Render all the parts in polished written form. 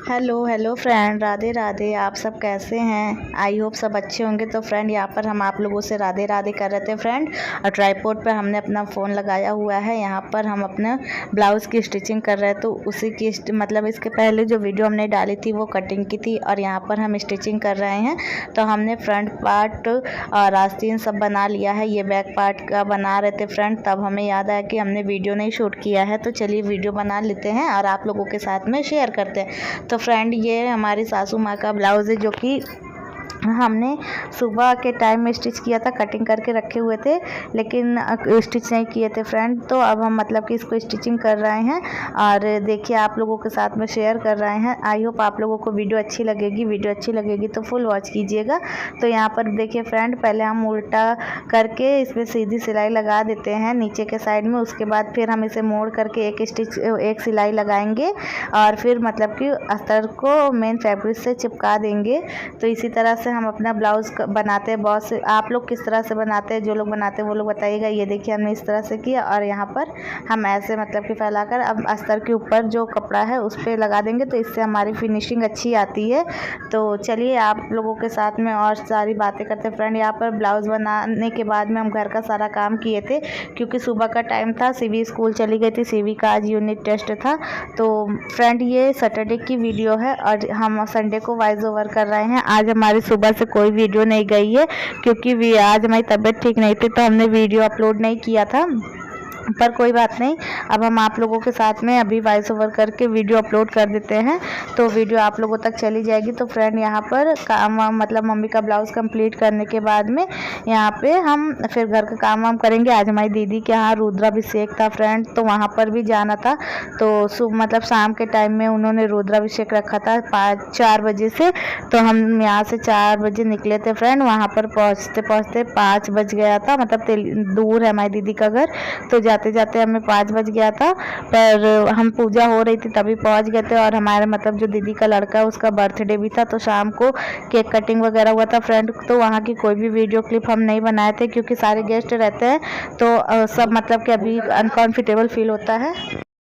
Hello hello friend, Radhe Radhe. आप सब कैसे हैं? आई होप सब अच्छे होंगे। तो फ्रेंड, यहाँ पर हम आप लोगों से राधे राधे कर रहे थे फ्रेंड। और ट्राइपॉड पर हमने अपना फ़ोन लगाया हुआ है। यहाँ पर हम अपने ब्लाउज़ की स्टिचिंग कर रहे हैं। तो उसी की मतलब इसके पहले जो वीडियो हमने डाली थी वो कटिंग की थी, और यहाँ पर हम स्टिचिंग कर रहे हैं। तो हमने फ्रंट पार्ट और आस्तीन सब बना लिया है। ये बैक पार्ट का बना रहे थे फ्रेंड, तब हमें याद आया कि हमने वीडियो नहीं शूट किया है। तो चलिए वीडियो बना लेते हैं और आप लोगों के साथ में शेयर करते हैं। तो फ्रेंड, ये हमारी सासू माँ का ब्लाउज़ है, जो कि हमने सुबह के टाइम में स्टिच किया था। कटिंग करके रखे हुए थे लेकिन स्टिच नहीं किए थे फ्रेंड। तो अब हम मतलब कि इसको स्टिचिंग कर रहे हैं और देखिए आप लोगों के साथ में शेयर कर रहे हैं। आई होप आप लोगों को वीडियो अच्छी लगेगी। वीडियो अच्छी लगेगी तो फुल वॉच कीजिएगा। तो यहाँ पर देखिए फ्रेंड, पहले हम उल्टा करके इसमें सीधी सिलाई लगा देते हैं नीचे के साइड में। उसके बाद फिर हम इसे मोड़ करके एक सिलाई लगाएंगे और फिर मतलब कि अस्तर को मेन फैब्रिक से चिपका देंगे। तो इसी तरह से हम अपना ब्लाउज़ बनाते हैं। बहुत से आप लोग किस तरह से बनाते हैं, जो लोग बनाते हैं वो लोग बताइएगा। ये देखिए हमने इस तरह से किया और यहाँ पर हम ऐसे मतलब कि फैलाकर अब अस्तर के ऊपर जो कपड़ा है उस पर लगा देंगे। तो इससे हमारी फिनिशिंग अच्छी आती है। तो चलिए आप लोगों के साथ में और सारी बातें करते हैं फ्रेंड। यहाँ पर ब्लाउज़ बनाने के बाद में हम घर का सारा काम किए थे, क्योंकि सुबह का टाइम था। सीवी स्कूल चली गई थी। सीवी का आज यूनिट टेस्ट था। तो फ्रेंड, ये सैटरडे की वीडियो है और हम संडे को वॉइस ओवर कर रहे हैं। आज हमारी सुबह से कोई वीडियो नहीं गई है, क्योंकि आज हमारी तबीयत ठीक नहीं थी, तो हमने वीडियो अपलोड नहीं किया था। पर कोई बात नहीं, अब हम आप लोगों के साथ में अभी वॉइस ओवर करके वीडियो अपलोड कर देते हैं, तो वीडियो आप लोगों तक चली जाएगी। तो फ्रेंड, यहाँ पर काम मतलब मम्मी का ब्लाउज़ कंप्लीट करने के बाद में यहाँ पे हम फिर घर का काम वाम करेंगे। आज हमारी दीदी के यहाँ रुद्राभिषेक था फ्रेंड, तो वहाँ पर भी जाना था। तो मतलब शाम के टाइम में उन्होंने रुद्राभिषेक रखा था 4 बजे से। तो हम यहाँ से 4 बजे निकले थे फ्रेंड। वहाँ पर पहुँचते पहुँचते 5 बज गया था। मतलब दूर है हमारी दीदी का घर, तो जाते जाते हमें 5 बज गया था। पर हम पूजा हो रही थी तभी पहुंच गए थे। और हमारे मतलब जो दीदी का लड़का है उसका बर्थडे भी था, तो शाम को केक कटिंग वगैरह हुआ था फ्रेंड। तो वहाँ की कोई भी वीडियो क्लिप हम नहीं बनाए थे, क्योंकि सारे गेस्ट रहते हैं। तो सब मतलब कि अभी अनकंफर्टेबल फील होता है।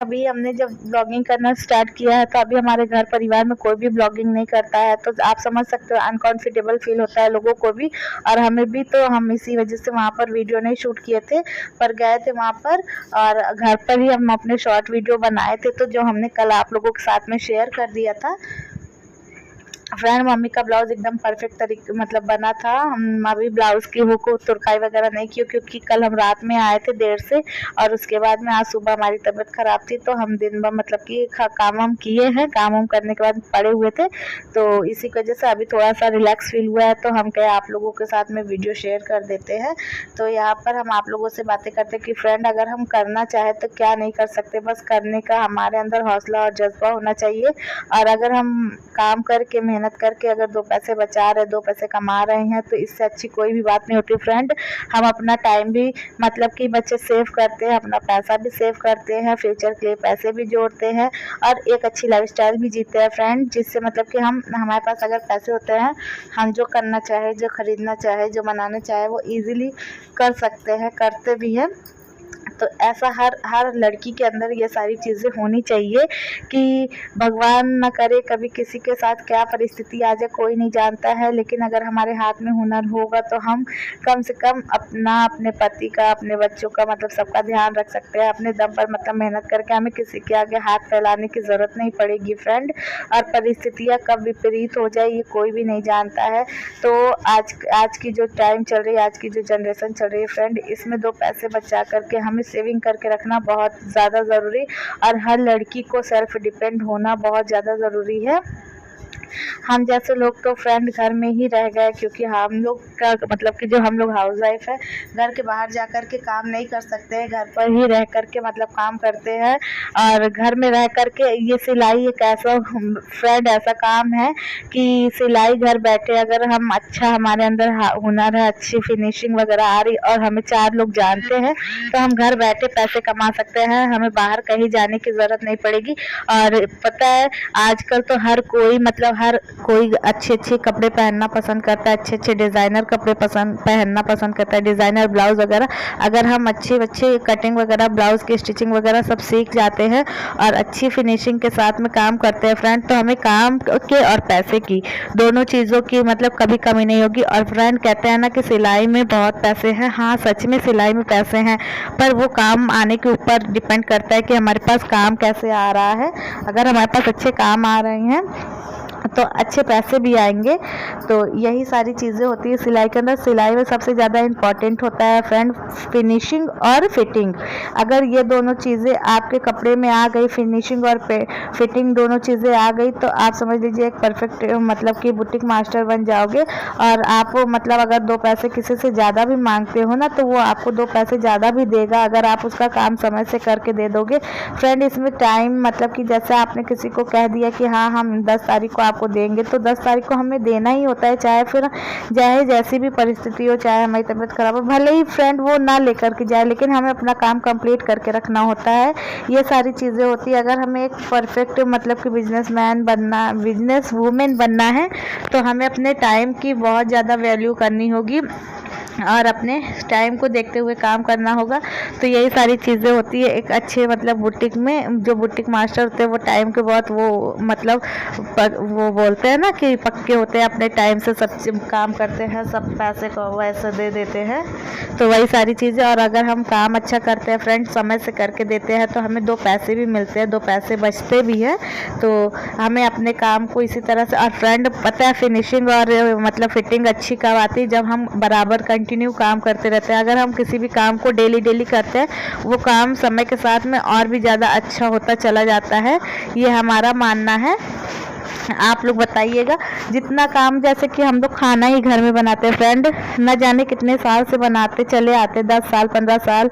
अभी हमने जब ब्लॉगिंग करना स्टार्ट किया है, तो अभी हमारे घर परिवार में कोई भी ब्लॉगिंग नहीं करता है। तो आप समझ सकते हो अनकंफर्टेबल फील होता है लोगों को भी और हमें भी। तो हम इसी वजह से वहाँ पर वीडियो नहीं शूट किए थे, पर गए थे वहाँ पर और घर पर ही हम अपने शॉर्ट वीडियो बनाए थे, तो जो हमने कल आप लोगों के साथ में शेयर कर दिया था फ्रेंड। मम्मी का ब्लाउज़ एकदम परफेक्ट तरीके मतलब बना था। हम अभी ब्लाउज़ की हुक तुरकाई वगैरह नहीं की, क्योंकि कल हम रात में आए थे देर से, और उसके बाद में आज सुबह हमारी तबीयत ख़राब थी। तो हम दिन भर मतलब कि काम वाम किए हैं। काम वाम करने के बाद पड़े हुए थे, तो इसी की वजह से अभी थोड़ा सा रिलैक्स फील हुआ है। तो हम कहे आप लोगों के साथ में वीडियो शेयर कर देते हैं। तो यहाँ पर हम आप लोगों से बातें करते हैं कि फ्रेंड, अगर हम करना चाहें तो क्या नहीं कर सकते। बस करने का हमारे अंदर हौसला और जज्बा होना चाहिए। और अगर हम काम करके मेहनत करके अगर 2 पैसे बचा रहे, 2 पैसे कमा रहे हैं, तो इससे अच्छी कोई भी बात नहीं होती फ्रेंड। हम अपना टाइम भी मतलब कि बच्चे सेव करते हैं, अपना पैसा भी सेव करते हैं, फ्यूचर के लिए पैसे भी जोड़ते हैं और एक अच्छी लाइफस्टाइल भी जीते हैं फ्रेंड। जिससे मतलब कि हमारे पास अगर पैसे होते हैं, हम जो करना चाहे, जो खरीदना चाहे, जो बनाना चाहे, वो ईजिली कर सकते हैं, करते भी हैं। तो ऐसा हर लड़की के अंदर ये सारी चीज़ें होनी चाहिए कि भगवान न करे कभी किसी के साथ क्या परिस्थिति आ जाए, कोई नहीं जानता है। लेकिन अगर हमारे हाथ में हुनर होगा तो हम कम से कम अपना, अपने पति का, अपने बच्चों का मतलब सबका ध्यान रख सकते हैं अपने दम पर। मतलब मेहनत करके हमें किसी के आगे हाथ फैलाने की ज़रूरत नहीं पड़ेगी फ्रेंड। और परिस्थितियाँ कब विपरीत हो जाए ये कोई भी नहीं जानता है। तो आज की जो टाइम चल रही है, आज की जो जनरेशन चल रही है फ्रेंड, इसमें 2 पैसे बचा करके हमें सेविंग करके रखना बहुत ज़्यादा ज़रूरी। और हर लड़की को सेल्फ डिपेंड होना बहुत ज़्यादा ज़रूरी है। हम जैसे लोग तो फ्रेंड घर में ही रह गए, क्योंकि हम लोग का मतलब कि जो हम लोग हाउस वाइफ है, घर के बाहर जा कर के काम नहीं कर सकते हैं, घर पर ही रह कर के मतलब काम करते हैं। और घर में रह कर के ये सिलाई एक ऐसा फ्रेंड ऐसा काम है कि सिलाई घर बैठे अगर हम अच्छा, हमारे अंदर हुनर है, अच्छी फिनिशिंग वगैरह आ रही और हमें 4 लोग जानते हैं, तो हम घर बैठे पैसे कमा सकते हैं। हमें बाहर कहीं जाने की ज़रूरत नहीं पड़ेगी। और पता है आजकल तो हर कोई मतलब हर कोई अच्छे अच्छे कपड़े पहनना पसंद करता है, अच्छे अच्छे डिज़ाइनर कपड़े पहनना पसंद करता है, डिज़ाइनर ब्लाउज़ वगैरह। अगर हम अच्छे अच्छे कटिंग वगैरह, ब्लाउज़ की स्टिचिंग वगैरह सब सीख जाते हैं और अच्छी फिनिशिंग के साथ में काम करते हैं फ्रेंड, तो हमें काम के और पैसे की दोनों चीज़ों की मतलब कभी कमी नहीं होगी। और फ्रेंड कहते हैं ना कि सिलाई में बहुत पैसे हैं। हाँ, सच में सिलाई में पैसे हैं, पर वो काम आने के ऊपर डिपेंड करता है कि हमारे पास काम कैसे आ रहा है। अगर हमारे पास अच्छे काम आ रहे हैं तो अच्छे पैसे भी आएंगे। तो यही सारी चीज़ें होती है सिलाई के अंदर। सिलाई में सबसे ज़्यादा इम्पॉर्टेंट होता है फ्रेंड फिनिशिंग और फिटिंग। अगर ये दोनों चीज़ें आपके कपड़े में आ गई, फिनिशिंग और फिटिंग दोनों चीज़ें आ गई, तो आप समझ लीजिए एक परफेक्ट मतलब कि बुटीक मास्टर बन जाओगे। और आप मतलब अगर 2 पैसे किसी से ज़्यादा भी मांगते हो ना, तो वो आपको 2 पैसे ज़्यादा भी देगा अगर आप उसका काम समय से करके दे दोगे फ्रेंड। इसमें टाइम मतलब कि जैसे आपने किसी को कह दिया कि हाँ हम 10 तारीख को आपको देंगे, तो 10 तारीख को हमें देना ही होता है, चाहे जैसी भी परिस्थिति हो, चाहे हमारी तबीयत खराब हो, भले ही फ्रेंड वो ना लेकर के जाए, लेकिन हमें अपना काम कंप्लीट करके रखना होता है। ये सारी चीज़ें होती है। अगर हमें एक परफेक्ट मतलब कि बिजनेसमैन बनना, बिजनेस वूमेन बनना है, तो हमें अपने टाइम की बहुत ज़्यादा वैल्यू करनी होगी और अपने टाइम को देखते हुए काम करना होगा। तो यही सारी चीज़ें होती है एक अच्छे मतलब बुटीक में। जो बुटीक मास्टर होते हैं वो टाइम के बहुत वो मतलब वो बोलते हैं ना कि पक्के होते हैं, अपने टाइम से सब काम करते हैं, सब पैसे को वैसे दे देते हैं। तो वही सारी चीज़ें। और अगर हम काम अच्छा करते हैं फ्रेंड, समय से करके देते हैं, तो हमें 2 पैसे भी मिलते हैं, 2 पैसे बचते भी हैं। तो हमें अपने काम को इसी तरह से। और फ्रेंड पता है फिनिशिंग और मतलब फिटिंग अच्छी कब आती है, जब हम बराबर कंटिन्यू काम करते रहते हैं। अगर हम किसी भी काम को डेली करते हैं, वो काम समय के साथ में और भी ज़्यादा अच्छा होता चला जाता है। ये हमारा मानना है। आप लोग बताइएगा। जितना काम जैसे कि हम लोग खाना ही घर में बनाते हैं फ्रेंड, न जाने कितने साल से बनाते चले आते, 10 साल 15 साल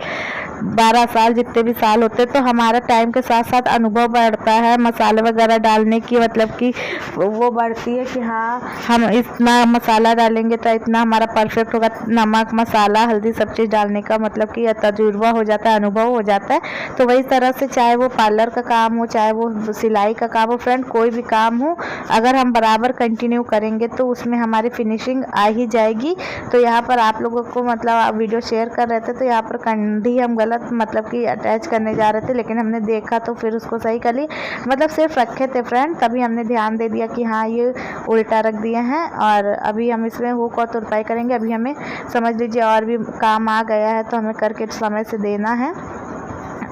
12 साल जितने भी साल होते, तो हमारा टाइम के साथ साथ अनुभव बढ़ता है। मसाले वगैरह डालने की मतलब कि वो बढ़ती है कि हाँ हम इतना मसाला डालेंगे तो इतना हमारा परफेक्ट होगा। नमक मसाला हल्दी सब चीज़ डालने का मतलब कि तजुर्बा हो जाता है, अनुभव हो जाता है। तो वही तरह से चाहे वो पार्लर का काम हो, चाहे वो सिलाई का काम हो फ्रेंड, कोई भी काम हो, अगर हम बराबर कंटिन्यू करेंगे तो उसमें हमारी फिनिशिंग आ ही जाएगी। तो यहाँ पर आप लोगों को मतलब आप वीडियो शेयर कर रहे थे, तो यहाँ पर कंधी हम गलत मतलब कि अटैच करने जा रहे थे, लेकिन हमने देखा तो फिर उसको सही कर ली। मतलब सिर्फ रखे थे फ्रेंड, तभी हमने ध्यान दे दिया कि हाँ ये उल्टा रख दिए हैं। और अभी हम इसमें हुक और तुरपाई करेंगे। अभी हमें समझ लीजिए और भी काम आ गया है, तो हमें करके समय से देना है।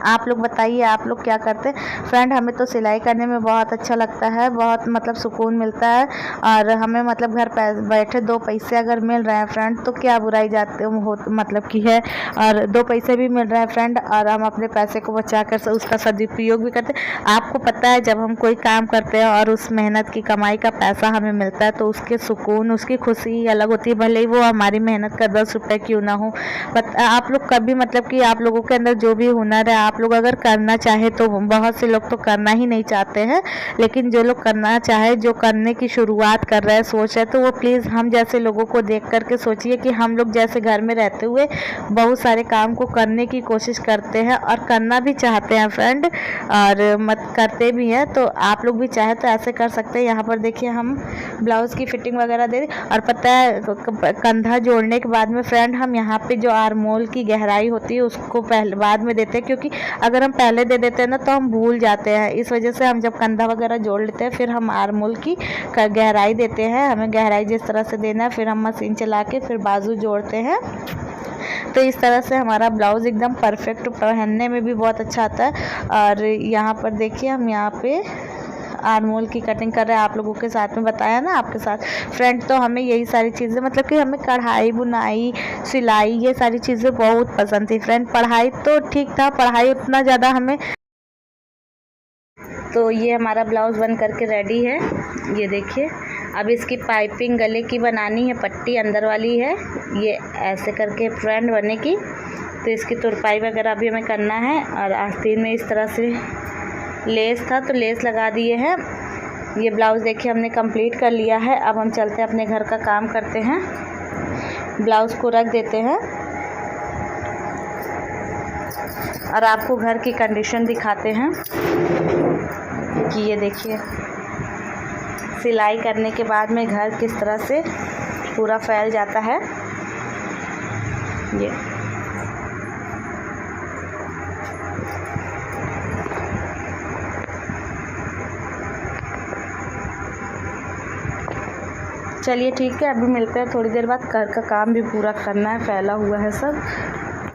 आप लोग बताइए आप लोग क्या करते हैं फ्रेंड। हमें तो सिलाई करने में बहुत अच्छा लगता है, बहुत मतलब सुकून मिलता है। और हमें मतलब घर बैठे 2 पैसे अगर मिल रहे हैं फ्रेंड, तो क्या बुराई जाते हो मतलब की है। और 2 पैसे भी मिल रहे हैं फ्रेंड, और हम अपने पैसे को बचा कर उसका सदुपयोग भी करते हैं। आपको पता है जब हम कोई काम करते हैं और उस मेहनत की कमाई का पैसा हमें मिलता है, तो उसके सुकून, उसकी खुशी अलग होती है, भले ही वो हमारी मेहनत का 10 रुपये क्यों ना हो। आप लोग कभी मतलब कि आप लोगों के अंदर जो भी हुनर है, आप लोग अगर करना चाहे, तो बहुत से लोग तो करना ही नहीं चाहते हैं, लेकिन जो लोग करना चाहे, जो करने की शुरुआत कर रहे हैं, सोच रहे, तो वो प्लीज़ हम जैसे लोगों को देख करके सोचिए कि हम लोग जैसे घर में रहते हुए बहुत सारे काम को करने की कोशिश करते हैं और करना भी चाहते हैं फ्रेंड, और मत करते भी हैं। तो आप लोग भी चाहे तो ऐसे कर सकते हैं। यहाँ पर देखिए हम ब्लाउज़ की फिटिंग वगैरह दे, और पता है कंधा जोड़ने के बाद में फ्रेंड हम यहाँ पे जो आर्मोल की गहराई होती है उसको पहले बाद में देते हैं, क्योंकि अगर हम पहले दे देते हैं ना तो हम भूल जाते हैं। इस वजह से हम जब कंधा वगैरह जोड़ लेते हैं, फिर हम आर्मोल की गहराई देते हैं। हमें गहराई जिस तरह से देना है, फिर हम मशीन चला के फिर बाजू जोड़ते हैं। तो इस तरह से हमारा ब्लाउज़ एकदम परफेक्ट, पहनने में भी बहुत अच्छा आता है। और यहाँ पर देखिए हम यहाँ पे आर्मोल की कटिंग कर रहे हैं, आप लोगों के साथ में बताया ना आपके साथ फ्रेंड। तो हमें यही सारी चीज़ें मतलब कि हमें कढ़ाई बुनाई सिलाई ये सारी चीज़ें बहुत पसंद थी फ्रेंड। पढ़ाई तो ठीक था, पढ़ाई उतना ज़्यादा हमें। तो ये हमारा ब्लाउज़ बन करके रेडी है, ये देखिए। अब इसकी पाइपिंग गले की बनानी है, पट्टी अंदर वाली है, ये ऐसे करके फ्रेंड बनेगी। तो इसकी तुरपाई वगैरह भी हमें करना है। और आस्तीन में इस तरह से लेस था तो लेस लगा दिए हैं। ये ब्लाउज़ देखिए हमने कंप्लीट कर लिया है। अब हम चलते हैं अपने घर का काम करते हैं, ब्लाउज़ को रख देते हैं और आपको घर की कंडीशन दिखाते हैं कि ये देखिए सिलाई करने के बाद में घर किस तरह से पूरा फैल जाता है। ये चलिए ठीक है, अभी मिलते हैं थोड़ी देर बाद। घर का काम भी पूरा करना है, फैला हुआ है सब।